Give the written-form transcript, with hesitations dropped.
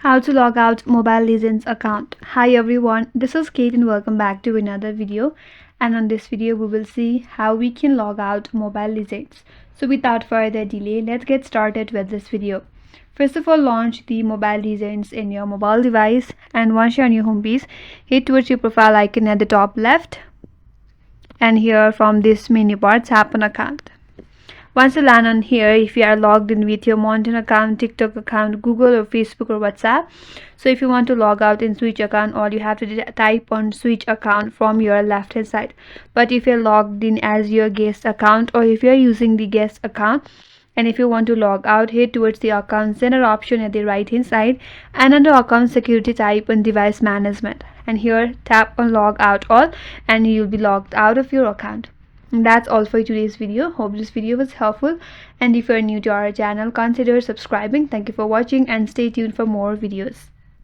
How to log out Mobile Legends account. Hi everyone, this is Kate and welcome back to another video. And on this video we will see how we can log out Mobile Legends. So without further delay, let's get started with this video. First of all, launch the Mobile Legends in your mobile device, and once you're on your home page, hit towards your profile icon at the top left, and here from this menu bar tap on account. Once you land on here, if you are logged in with your Moonton account, TikTok account, Google or Facebook or WhatsApp, so if you want to log out in switch account, all you have to type on switch account from your left hand side. But if you're logged in as your guest account, or if you're using the guest account, and if you want to log out, head towards the account center option at the right hand side, and under account security type on device management, and here tap on log out all, and you'll be logged out of your account. And that's all for today's video. Hope this video was helpful, and if you're new to our channel, consider subscribing. Thank you for watching and stay tuned for more videos.